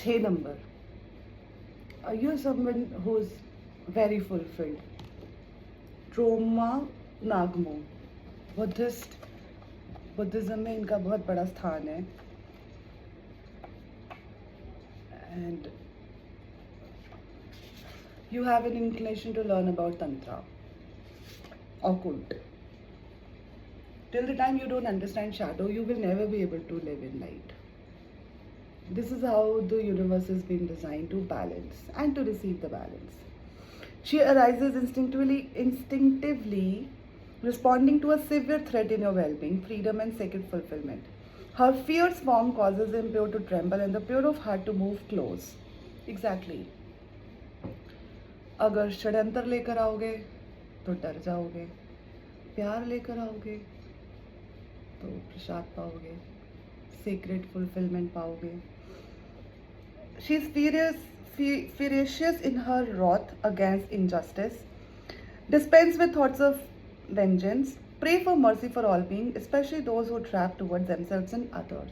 6 number. You're someone who's very fulfilled. Troma Nagmo Buddhism में इनका बहुत बड़ा स्थान है. And you have an inclination to learn about tantra, occult. Till the time you don't understand shadow, you will never be able to live in light. This is how the universe has been designed to balance and to receive the balance. She arises instinctively responding to a severe threat in your well-being, freedom and sacred fulfillment. Her fierce form causes the impure to tremble and the pure of heart to move close. Exactly. अगर षड्यंत्र लेकर आओगे तो डर जाओगे, प्यार लेकर आओगे तो प्रसाद पाओगे, sacred fulfillment पाओगे. She is furious in her wrath against injustice, dispense with thoughts of vengeance, pray for mercy for all beings, especially those who trap towards themselves and others.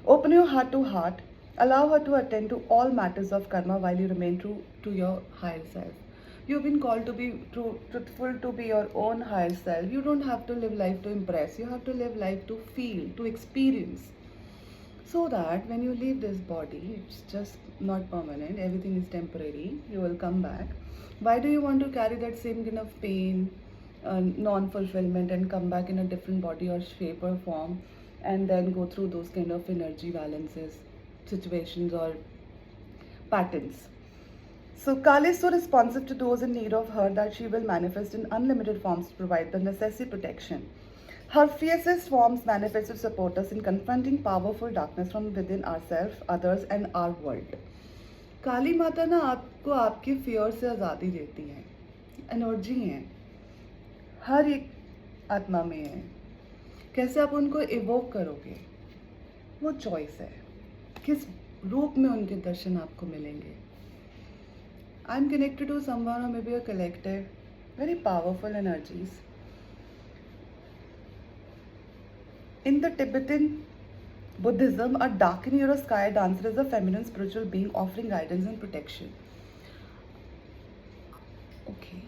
Open your heart to heart, allow her to attend to all matters of karma while you remain true to your higher self. You've been called to be truthful, to be your own higher self. You don't have to live life to impress, you have to live life to feel, to experience. So that when you leave this body, it's just not permanent, everything is temporary, you will come back. Why do you want to carry that same kind of pain, non-fulfillment, and come back in a different body or shape or form, and then go through those kind of energy balances, situations, or patterns? So Kali is so responsive to those in need of her that she will manifest in unlimited forms to provide the necessary protection. Her fiercest forms manifest to support us in confronting powerful darkness from within ourselves, others, and our world. काली माता ना आपको आपके fear से आज़ादी देती है. Energy है, हर एक आत्मा में है. कैसे आप उनको इवोक करोगे, वो चॉइस है. किस रूप में उनके दर्शन आपको मिलेंगे. I am connected to someone और may be a collective, very powerful energies. In the Tibetan Buddhism, a Dakini or a sky dancer is a feminine spiritual being offering guidance and protection. Okay,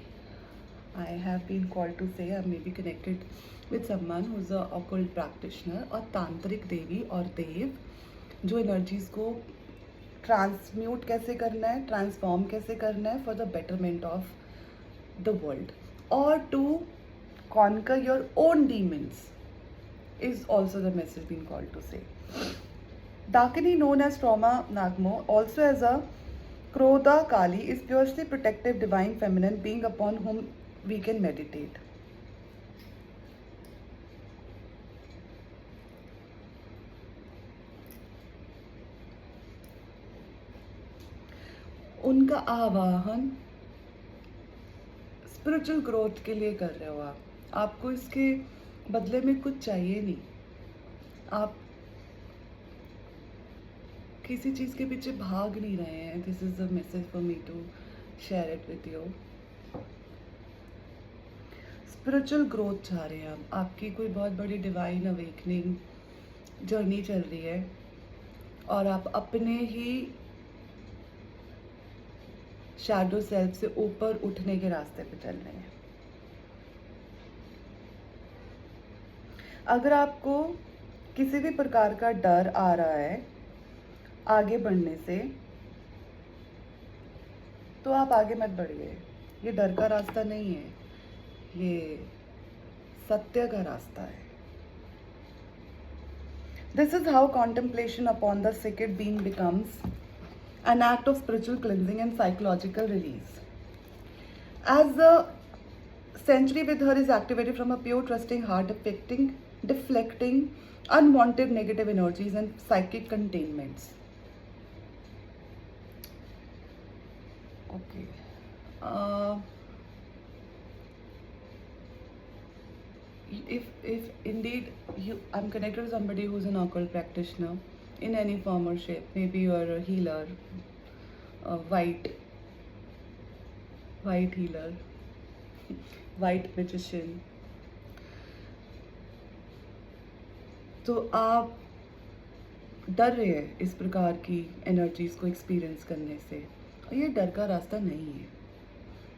I have been called to say I may be connected with someone who is a occult practitioner, a तांत्रिक देवी और देव जो energies को transmute कैसे करना है, transform कैसे करना है for the betterment of the world और to conquer your own demons is also the message being called to say. Dakini, known as Trauma Nagmo, also as a Krodha Kali, is purely protective divine feminine being upon whom we can meditate. उनका आवाहन spiritual growth के लिए कर रहे हो आप. आपको इसके बदले में कुछ चाहिए नहीं. आप किसी चीज़ के पीछे भाग नहीं रहे हैं. This is the message for me to share it with you. Spiritual growth चाह रहे हैं आप. आपकी कोई बहुत बड़ी डिवाइन अवेकनिंग जर्नी चल रही है और आप अपने ही शैडो सेल्फ से ऊपर उठने के रास्ते पे चल रहे हैं. अगर आपको किसी भी प्रकार का डर आ रहा है आगे बढ़ने से तो आप आगे मत बढ़िए. ये डर का रास्ता नहीं है, ये सत्य का रास्ता है. This is how contemplation upon the sacred being becomes an act of spiritual cleansing and psychological release. As the century with her is activated from a pure trusting heart, deflecting unwanted negative energies and psychic containments. Okay. If indeed I'm connected to somebody who's an occult practitioner in any form or shape, maybe you're a healer, a white healer, white magician. तो आप डर रहे हैं इस प्रकार की energies को experience करने से, और ये डर का रास्ता नहीं है,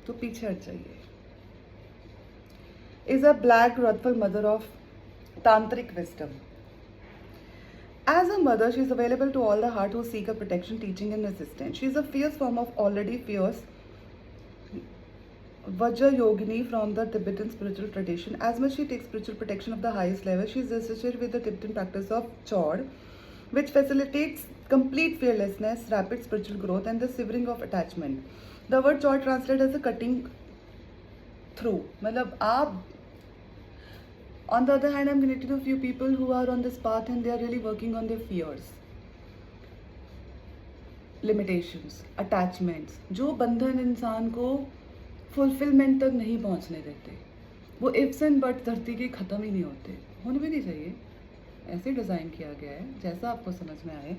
तो पीछे हट जाइए। Is a black wrathful mother of tantric wisdom. As a mother, she is available to all the heart who seek her protection, teaching, and assistance. She is a fierce form of already fierce Vajra Yogini from the Tibetan spiritual tradition. As much she takes spiritual protection of the highest level, she is associated with the Tibetan practice of Chod, which facilitates complete fearlessness, rapid spiritual growth, and the severing of attachment. The word Chod translated as a cutting through. मतलब आप, on the other hand, I'm connected to a few people who are on this path and they are really working on their fears, limitations, attachments, जो बंधन इंसान को fulfilment तक नहीं पहुंचने देते। वो इफ्स एंड बट्स धरती के ख़त्म ही नहीं होते, होने भी नहीं चाहिए। ऐसे डिज़ाइन किया गया है जैसा आपको समझ में आए।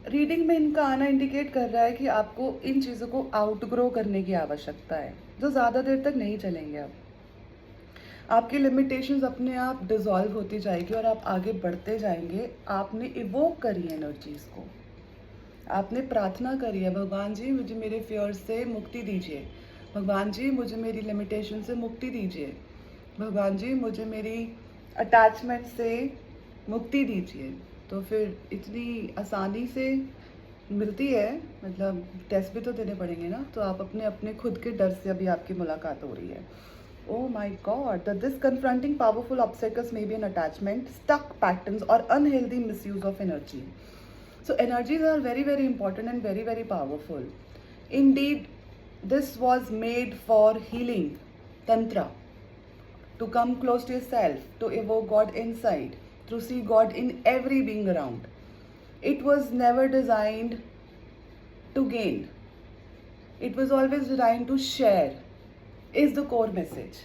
रीडिंग में इनका आना इंडिकेट कर रहा है कि आपको इन चीज़ों को आउटग्रो करने की आवश्यकता है, जो ज़्यादा देर तक नहीं चलेंगे। अब आपकी लिमिटेशंस अपने आप डिज़ोल्व होती जाएगी और आप आगे बढ़ते जाएंगे। आपने इवोक करी एनर्जीज़ को, आपने प्रार्थना करी है, भगवान जी मुझे मेरे फियर से मुक्ति दीजिए, भगवान जी मुझे मेरी लिमिटेशन से मुक्ति दीजिए, भगवान जी मुझे मेरी अटैचमेंट से मुक्ति दीजिए। तो फिर इतनी आसानी से मिलती है, मतलब टेस्ट भी तो देने पड़ेंगे ना। तो आप अपने अपने खुद के डर से अभी आपकी मुलाकात हो रही है। Oh my God, that this confronting powerful obstacles may be an attachment, stuck patterns, or unhealthy misuse of energy. So energies are very, very important and very, very powerful. Indeed, this was made for healing, Tantra, to come close to yourself, to evoke God inside, to see God in every being around. It was never designed to gain. It was always designed to share, is the core message.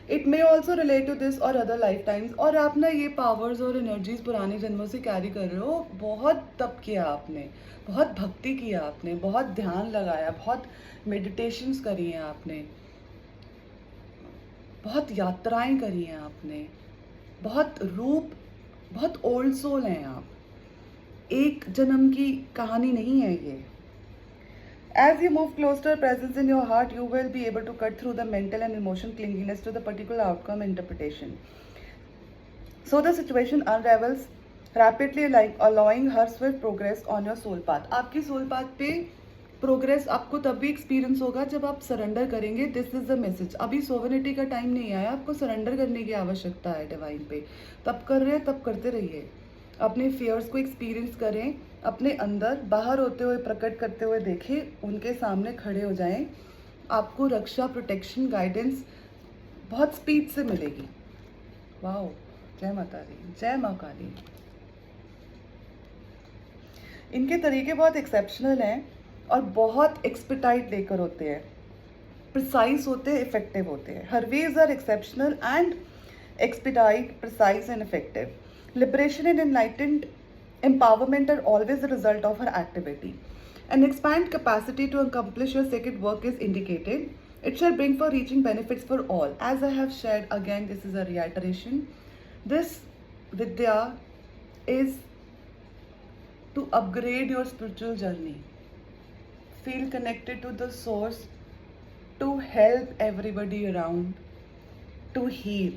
It may also relate to this or other lifetimes. और आप ना ये powers और energies पुराने जन्मों से carry कर रहे हो। बहुत तप किया आपने, बहुत भक्ति किया आपने, बहुत ध्यान लगाया, बहुत मेडिटेशंस करी हैं आपने, बहुत यात्राएं करी हैं आपने, बहुत रूप, बहुत ओल्ड सोल हैं आप। एक जन्म की कहानी नहीं है ये। As you move closer to her presence in your heart, you will be able to cut through the mental and emotional clinginess to the particular outcome interpretation. So the situation unravels rapidly, like allowing her swift progress on your soul path. आपकी soul path पे progress आपको तब भी experience होगा जब आप surrender करेंगे। This is the message. अभी सोवेनिटी का टाइम नहीं आया, आपको सरेंडर करने की आवश्यकता है डिवाइन पे। तब कर रहे हैं, तब करते रहिए। अपने फियर्स को एक्सपीरियंस करें, अपने अंदर बाहर होते हुए, प्रकट करते हुए देखें, उनके सामने खड़े हो जाएं। आपको रक्षा, प्रोटेक्शन, गाइडेंस बहुत स्पीड से मिलेगी। वाओ, जय माता दी, जय माँ काली। इनके तरीके बहुत एक्सेप्शनल हैं और बहुत एक्सपर्टाइट लेकर होते हैं, प्रिसाइज होते हैं, इफेक्टिव होते हैं। Her ways are exceptional and expedite, precise and effective. Liberation and enlightened empowerment are always the result of her activity. An expand capacity to accomplish your sacred work is indicated. It shall bring for reaching benefits for all. As I have shared, again, this is a reiteration. This Vidya is to upgrade your spiritual journey. Feel connected to the source, to help everybody around, to heal.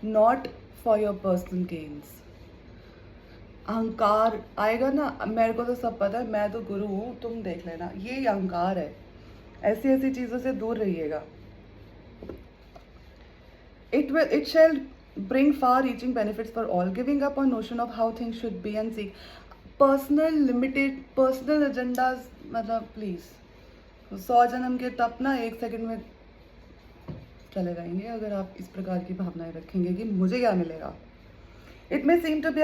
Not for your personal gains. अहंकार आएगा ना, मेरे को तो सब पता है, मैं तो गुरु हूँ, तुम देख लेना, ये अहंकार है। ऐसी ऐसी चीज़ों से दूर रहिएगा। It shall bring far-reaching benefits for all, giving up on notion of how things should be and seek personal agendas। मतलब प्लीज 100 जन्म के तप ना 1 सेकंड में चले जाएंगे अगर आप इस प्रकार की भावनाएं रखेंगे कि मुझे क्या मिलेगा। It may seem to be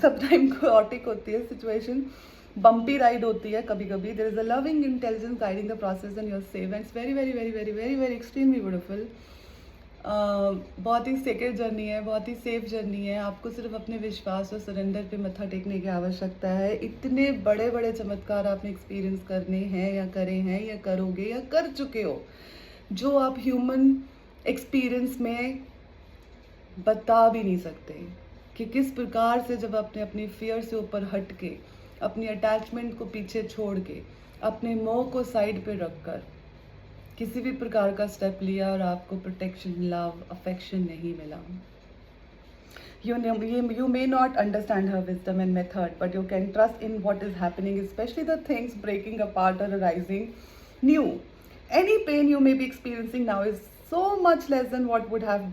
sometime chaotic होती है सिचुएशन, बम्पी राइड होती है कभी कभी। There is a loving intelligence guiding the process and you're safe, and it's very very very very very very extremely beautiful. बहुत ही sacred journey है, बहुत ही सेफ जर्नी है। आपको सिर्फ अपने विश्वास और सरेंडर पे मत्था टेकने की आवश्यकता है। इतने बड़े बड़े चमत्कार आपने एक्सपीरियंस करने हैं या करे हैं या करोगे या कर चुके हो, जो आप ह्यूमन एक्सपीरियंस में बता भी नहीं सकते कि किस प्रकार से जब आपने अपनी फियर से ऊपर हट के, अपनी अटैचमेंट को पीछे छोड़ के, अपने मोह को साइड पे रख कर किसी भी प्रकार का स्टेप लिया और आपको प्रोटेक्शन, लव, अफेक्शन नहीं मिला. You may not understand her wisdom and method, but you can trust in what is happening, especially the things breaking apart or arising new. Any pain you may be experiencing now is so much less than what would have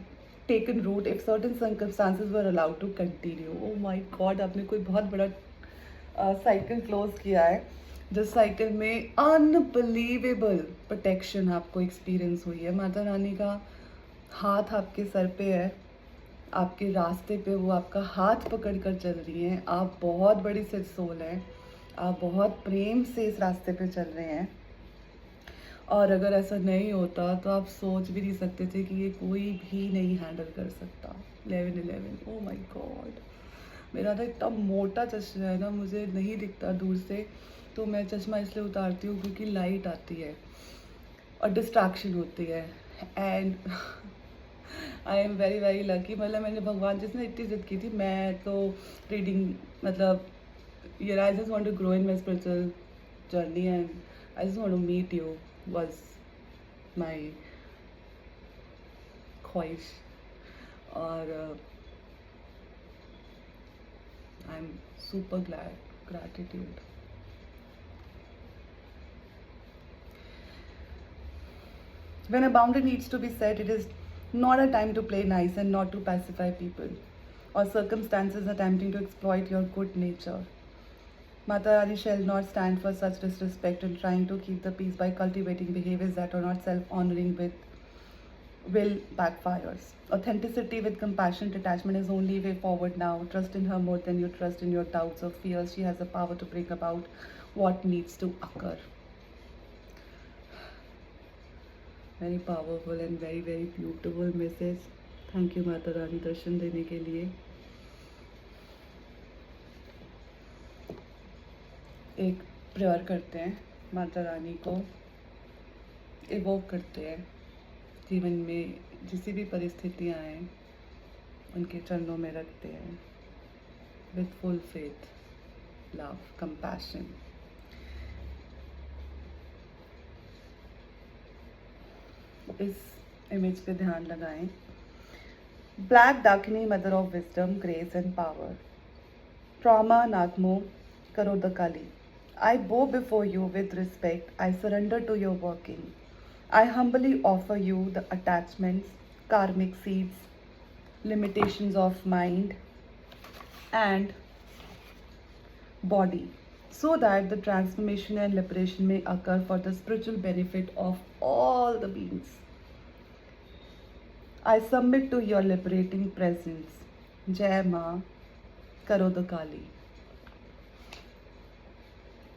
taken root if certain circumstances were allowed to continue. Oh my God, आपने कोई बहुत बड़ा cycle close किया है, जिस cycle में unbelievable protection आपको experience हुई है. माता रानी का हाथ आपके सर पे है, आपके रास्ते पे वो आपका हाथ पकड़ कर चल रही हैं. आप बहुत बड़ी सिद्ध सोल हैं, आप बहुत प्रेम से इस रास्ते पे चल रहे हैं. और अगर ऐसा नहीं होता तो आप सोच भी नहीं सकते थे कि ये कोई भी नहीं हैंडल कर सकता. 11-11, ओ माय गॉड. मेरा तो इतना मोटा चश्मा है ना, मुझे नहीं दिखता दूर से, तो मैं चश्मा इसलिए उतारती हूँ क्योंकि लाइट आती है और डिस्ट्रैक्शन होती है. And I am very very lucky. मतलब मैंने भगवान जिसने इतनी जिद की थी, मैं तो रीडिंग मतलब यार I just want to grow in my spiritual journey and I just want to meet you was my ख्वाहिश. और I am super glad. Gratitude. When a boundary needs to be set, it is not a time to play nice and not to pacify people or circumstances attempting to exploit your good nature. Mata Rani shall not stand for such disrespect and trying to keep the peace by cultivating behaviors that are not self-honoring with will backfires. Authenticity with compassion detachment is only way forward now. Trust in her more than you trust in your doubts or fears. She has the power to bring about what needs to occur. Very powerful and very very beautiful message. Thank you Mata Rani दर्शन देने के लिए. एक prayer करते हैं, माता रानी को evoke करते हैं. जीवन में जिस भी परिस्थितियाँ आएँ उनके चरणों में रखते हैं with full faith, love, compassion. इस इमेज पे ध्यान लगाएं. Black dakini, mother of wisdom, grace and power. Troma Nagmo Krodhakali. I bow before you with respect. I surrender to your working. I humbly offer you the attachments, karmic seeds, limitations of mind and body, so that the transformation and liberation may occur for the spiritual benefit of all the beings. I submit to your liberating presence. Jai Ma Karodakali.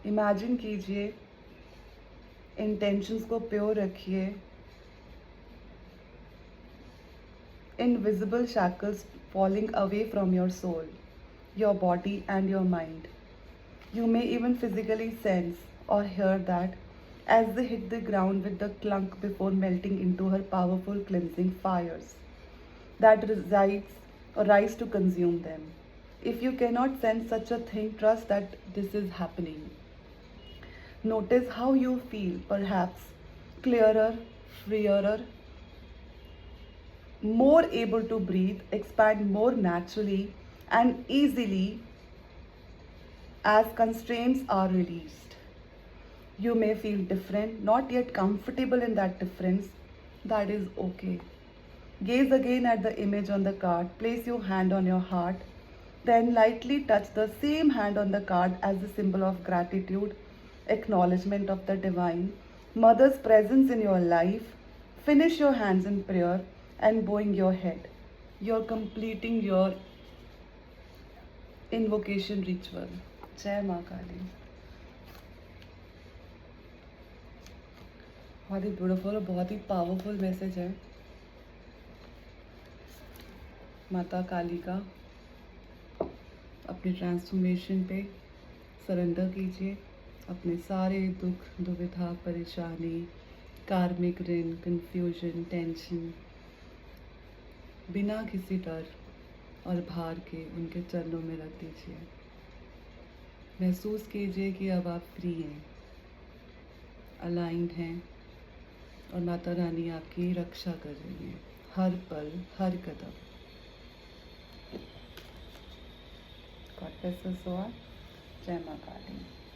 Imagine कीजिए, intentions को pure रखिए. Invisible shackles falling away from your soul, your body and your mind. You may even physically sense or hear that as they hit the ground with the clunk before melting into her powerful cleansing fires that rise to consume them. If you cannot sense such a thing, trust that this is happening. Notice how you feel, perhaps clearer, freer, more able to breathe, expand more naturally and easily as constraints are released. You may feel different, not yet comfortable in that difference. That is okay. Gaze again at the image on the card. Place your hand on your heart. Then lightly touch the same hand on the card as a symbol of gratitude, acknowledgement of the divine, Mother's presence in your life. Finish your hands in prayer and bowing your head. You're completing your invocation ritual. जय माँ काली. बहुत ही beautiful और बहुत ही powerful message है माता काली का. अपने transformation पे सरेंडर कीजिए. अपने सारे दुख, दुविधा, परेशानी, कार्मिक ऋण, कंफ्यूजन, टेंशन बिना किसी डर और भार के उनके चरणों में रख दीजिए। महसूस कीजिए कि अब आप फ्री हैं, अलाइंड हैं और माता रानी आपकी रक्षा कर रही हैं हर पल, हर कदम। God bless us all. जय माँ काली।